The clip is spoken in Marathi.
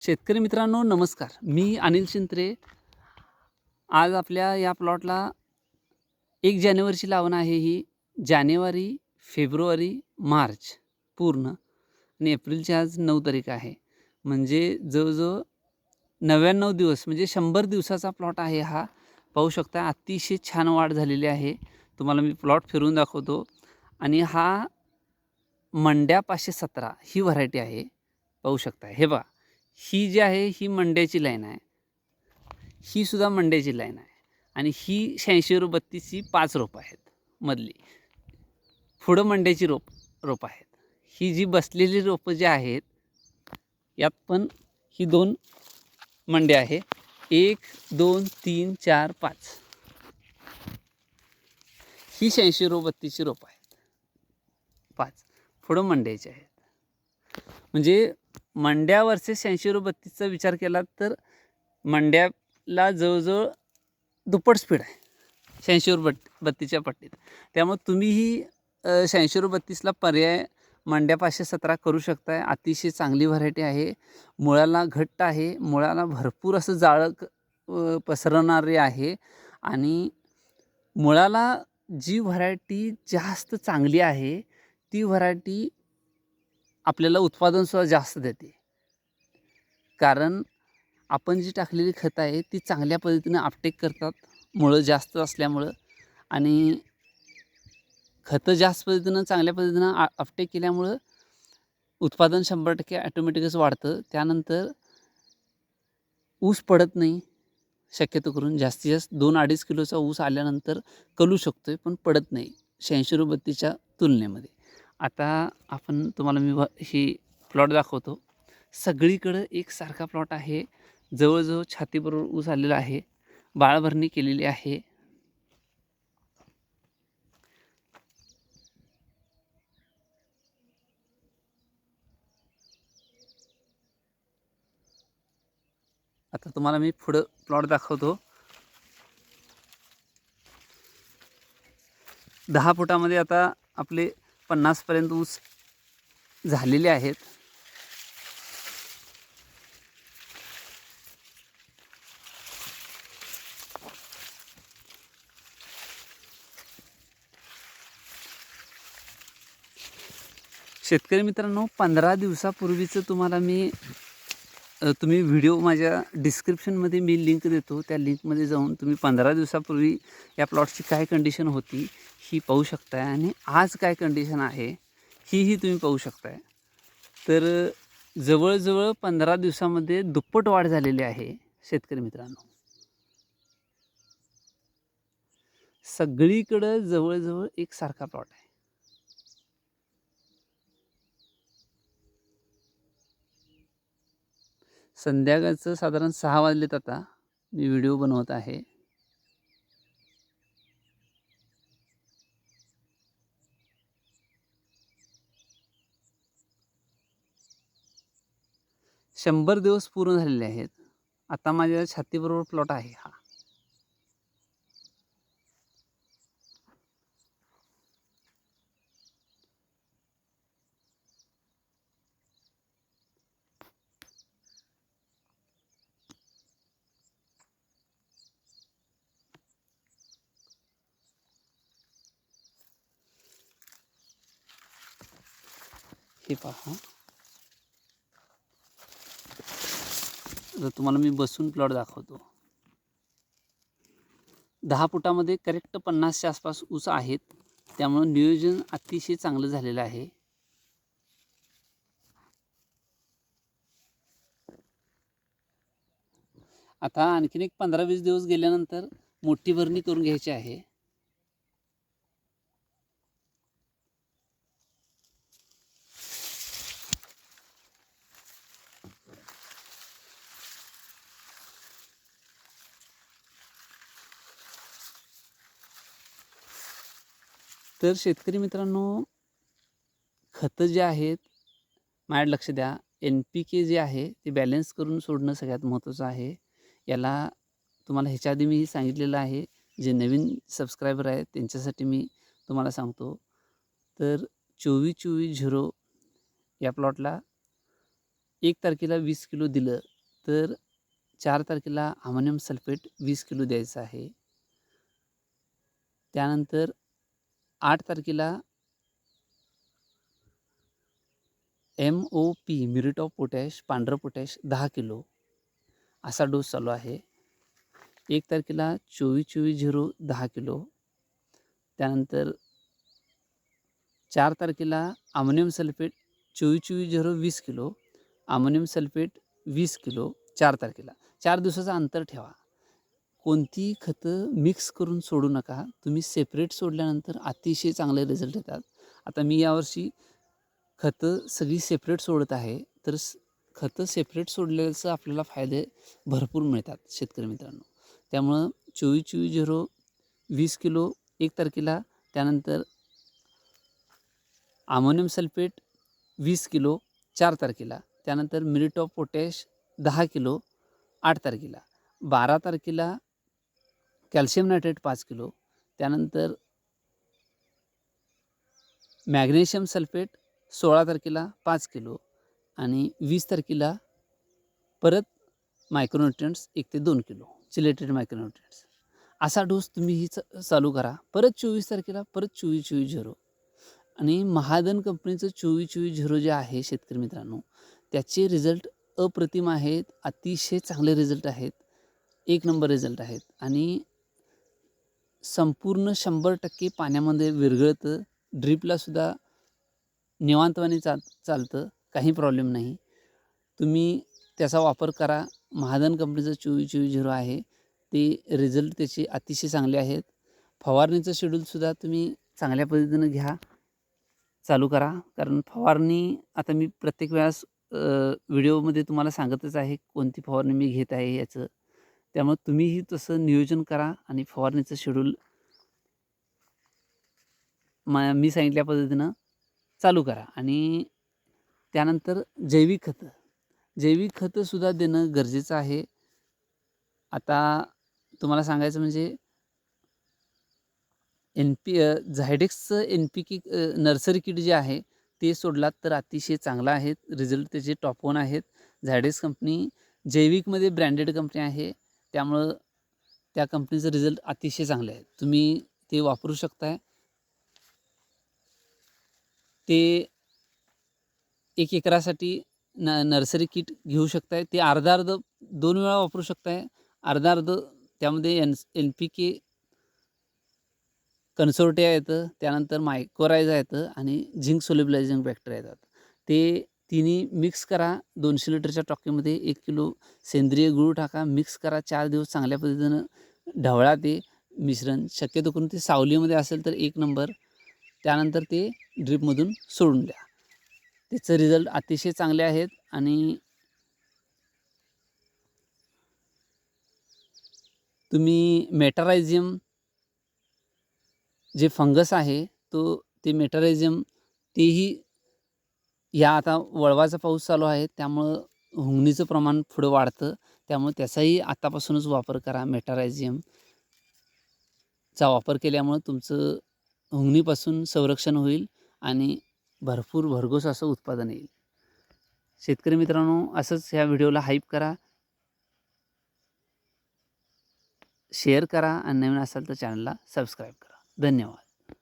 शेतकरी मित्रांनो नमस्कार. मी अनिल शिंत्रे. आज आपल्या या प्लॉटला 1 जानेवारीची लावण आहे ही. जानेवारी, फेब्रुवारी, मार्च पूर्ण आणि एप्रिलची आज 9 तारीख आहे. म्हणजे जवळ-जवळ 99 दिवस म्हणजे 100 दिवसाचा प्लॉट आहे हा. पाहू शकता अतिशय छान वाढ झालेली आहे. तुम्हाला मी प्लॉट फिरवून दाखवतो आणि हा मंड्या 517 ही व्हरायटी आहे. पाहू शकता. हे पहा, ही जी आहे ही मंड्याची लाईन आहे. ही सुद्धा मंड्याची लाईन आहे आणि ही 86-32 ची 5 रोपं आहेत मधली. पुढं मंड्याची रोपं आहेत. ही जी बसलेली रोपं जी आहेत, यात पण ही 2 मंड्या आहे. 1, 2, 3, 4, 5 ही 86-32 ची रोपं आहेत. 5 पुढं मंड्याची आहेत. म्हणजे मंड्या वर्सेस 86-32 चा विचार केला तर मंड्याला जवळ-जवळ दुप्पट स्पीड आहे 86-32च्या पट्टीत. त्यामुळे तुम्हीही 86-32 ला पर्याय मंड्या 517 करू शकताय. अतिशय चांगली व्हरायटी आहे. मुळाला घट्ट आहे. मुळाला भरपूर असं जाळं पसरवणारी आहे आणि मुळाला जी व्हरायटी जास्त चांगली आहे, ती व्हरायटी आपल्याला उत्पादनसुद्धा जास्त देते. कारण आपण जी टाकलेली खतं आहे, ती चांगल्या पद्धतीनं अपटेक करतात, मुळं जास्त असल्यामुळं आणि खतं जास्त पद्धतीनं चांगल्या पद्धतीनं अपटेक केल्यामुळं उत्पादन 100% ॲटोमॅटिकच वाढतं. त्यानंतर ऊस पडत नाही. शक्यतो करून जास्तीत जास्त 2-2.5 किलोचा ऊस आल्यानंतर कलू शकतोय, पण पडत नाही 86-32च्या तुलनेमध्ये. आता आपण तुम्हाला मी ही प्लॉट दाखवतो. सगळीकडं एकसारखा प्लॉट आहे. जवळ-जवळ छातीबरोबर ऊस आलेला आहे. बाळभरणी केलेली आहे. आता तुम्हाला मी पुढं प्लॉट दाखवतो. 10 फुटामध्ये आता आपले 50 पर्यंत ऊस झालेले आहेत. शेतकरी मित्रांनो 15 दिवसापूर्वीचं तुम्हाला मी तुम्ही व्हिडिओ माझ्या डिस्क्रिप्शनमध्ये मी लिंक देतो. त्या लिंकमध्ये जाऊन तुम्ही 15 दिवसापूर्वी या प्लॉटची काय कंडिशन होती ही पाहू शकताय आणि आज काय कंडिशन आहे हीही तुम्ही पाहू शकताय. तर जवळ-जवळ 15 दिवसामध्ये दुप्पट वाढ झालेली आहे शेतकरी मित्रांनो. सगळीकडं जवळ-जवळ एकसारखा प्लॉट आहे. संध्याकाळचं साधारण 6 वाजलेत आता मी व्हिडिओ बनवत आहे. शंभर दिवस पूर्ण झालेले आहेत. आता माझ्या छातीबरोबर प्लॉट आहे हा. हे पहा. आता तुम्हाला मी बसून प्लॉट दाखवतो. 10 फुटामध्ये करेक्ट 50च्या आसपास ऊस आहेत. त्यामुळे नियोजन अतिशय चांगलं झालेलं आहे. आता आणखीन एक 15-20 दिवस गेल्यानंतर मोठी भरणी करून घ्यायची आहे. तर शेतकरी मित्रांनो, खतं जे आहेत माझ्याकडे लक्ष द्या. NPK जे आहे ते बॅलन्स करून सोडणं सगळ्यात महत्त्वाचं आहे. याला तुम्हाला ह्याच्या आधी मी सांगितलेलं आहे. जे नवीन सबस्क्रायबर आहेत त्यांच्यासाठी मी तुम्हाला सांगतो. तर 24-24-0 या प्लॉटला 1 तारखेला 20 किलो दिलं तर 4 तारखेला अमोनियम सल्फेट 20 किलो द्यायचं आहे. त्यानंतर 8 तारखेला MOP म्युरेट ऑफ पोटॅश पांढरं पोटॅश 10 किलो असा डोस चालू आहे. 1 तारखेला 24-24-0 10 किलो. त्यानंतर 4 तारखेला ammonium sulphate 24-24-0 20 kilo, ammonium sulphate 20 kilo 4 तारखेला. 4 दिवसाचं अंतर ठेवा. कोणतीही खतं मिक्स करून सोडू नका. तुम्ही सेपरेट सोडल्यानंतर अतिशय चांगले रिझल्ट येतात. आता मी यावर्षी खतं सगळी सेपरेट सोडत आहे. तर खतं सेपरेट सोडल्याचं आपल्याला फायदे भरपूर मिळतात शेतकरी मित्रांनो. त्यामुळं 24-24-0 20 किलो 1 तारखेला, त्यानंतर अमोनियम सल्फेट 20 किलो 4 तारखेला, त्यानंतर म्युरेट ऑफ पोटॅश 10 किलो 8 तारखेला, 12 तारखेला कॅल्शियम नायट्रेट 5 किलो, त्यानंतर मॅग्नेशियम सल्फेट 16 तारखेला 5 किलो आणि 20 तारखेला परत मायक्रोन्युट्रिएंट्स 1 ते 2 किलो चिलेटेड मायक्रोन्युट्रिएंट्स असा डोस तुम्ही चालू करा. परत 24 तारखेला परत 24-24-0 आणि महाधन कंपनीचं 24-24-0 जे आहे शेतकरी मित्रांनो, त्याचे रिझल्ट अप्रतिम आहेत. अतिशय चांगले रिझल्ट आहेत. 1 नंबर रिझल्ट आहेत आणि संपूर्ण 100% पाण्यामध्ये विरघळतं. ड्रिपलासुद्धा निवांतवाने चालतं. काही प्रॉब्लेम नाही. तुम्ही त्याचा वापर करा. महाधन कंपनीचं 24-24-0 आहे. ते रिझल्ट त्याचे अतिशय चांगले आहेत. फवारणीचं शेड्यूलसुद्धा तुम्ही चांगल्या पद्धतीनं घ्या, चालू करा. कारण फवारणी आता मी प्रत्येक वेळेस व्हिडिओमध्ये तुम्हाला सांगतच आहे कोणती फवारणी मी घेत आहे याचं. त्यामुळे तुम्हीही तसं नियोजन करा आणि फवारणीचं शेड्यूल मी सांगितल्या पद्धतीनं चालू करा. आणि त्यानंतर जैविक खतंसुद्धा देणं गरजेचं आहे. आता तुम्हाला सांगायचं म्हणजे झायडेक्सचं NPK नर्सरी किट जे आहे ते सोडलात तर अतिशय चांगला आहे. रिझल्ट त्याचे टॉप 1 आहेत. झायडेक्स कंपनी जैविकमध्ये ब्रँडेड कंपनी आहे. त्यामुळं त्या कंपनीचं रिझल्ट अतिशय चांगले आहेत. तुम्ही ते वापरू शकताय. ते 1 एकरासाठी नर्सरी किट घेऊ शकताय. ते अर्धं 2 वेळा वापरू शकताय. अर्धं त्यामध्ये NPK कन्सोर्टिया येतं, त्यानंतर मायकोरायझा येतं आणि झिंक सोल्युबलायझिंग बॅक्टेरिया येतात. ते तिन्ही मिक्स करा. 200 लिटरच्या टॉकीमध्ये 1 किलो सेंद्रिय गूळ टाका. मिक्स करा. 4 दिवस चांगल्या पद्धतीनं ढवळा ते मिश्रण. शक्यतो करून ते सावलीमध्ये असेल तर 1 नंबर. त्यानंतर ते ड्रिपमधून सोडून द्या. त्याचे रिझल्ट अतिशय चांगले आहेत. आणि तुम्ही मेटारायझियम जे फंगस आहे ते मेटारायझियम तेही या आता वळवाचा पाऊस चालू आहे त्यामुळं हुंगणीचं प्रमाण पुढं वाढतं. त्यामुळे त्याचाही आत्तापासूनच वापर करा. मेटारायझियमचा वापर केल्यामुळं तुमचं हुंगणीपासून संरक्षण होईल आणि भरघोस असं उत्पादन येईल. शेतकरी मित्रांनो, असंच ह्या व्हिडिओला हाईप करा, शेअर करा आणि नवीन असाल तर चॅनलला सबस्क्राईब करा. धन्यवाद.